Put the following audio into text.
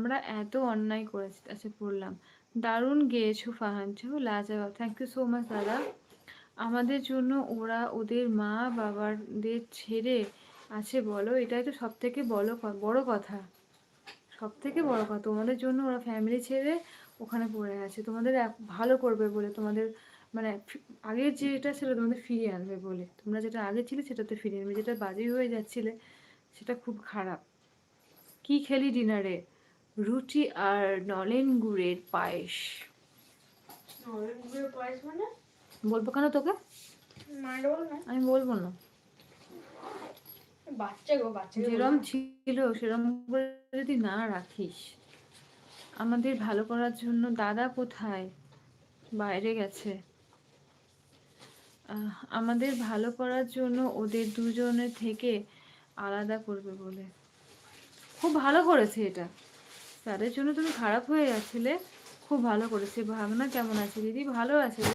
আমরা এত অন্যায় করেছি। আচ্ছা পড়লাম। দারুণ গেয়েছো ফাহানচু, লাজবাব, থ্যাংক ইউ সো মাচ দাদা। আমাদের জন্য ওরা ওদের মা বাবাদের ছেড়ে আছে বলো, এটাই তো সব থেকে বড় কথা। সব থেকে বড় কথা, তোমাদের জন্য ওরা ফ্যামিলি ছেড়ে ওখানে পড়ে আছে, তোমাদের ভালো করবে বলে, তোমাদের মানে আগের যেটা ছিল তোমাদের ফিরিয়ে আনবে বলে, তোমরা যেটা আগে ছিলে সেটাতে ফিরিয়ে আনবে, যেটা বাজে হয়ে যাচ্ছিলে সেটা খুব খারাপ। কি খেলি ডিনারে? রুটি আর নলেন গুড়ের পায়েস। নলেন গুড়ের পায়েস মানে? বলবো কেন তোকে? আমি বলবো না। বাচ্চা গো, বাচ্চা যেরম ছিল সেরম করে যদি না রাখিস। আমাদের ভালো করার জন্য। দাদা কোথায়? বাইরে গেছে। আমাদের ভালো করার জন্য ওদের দুজনের থেকে আলাদা করবে বলে। খুব ভালো করেছে এটা, তাদের জন্য তুমি খারাপ হয়ে যাচ্ছিলে, খুব ভালো করেছে। ভাবনা কেমন আছে দিদি? ভালো আছে।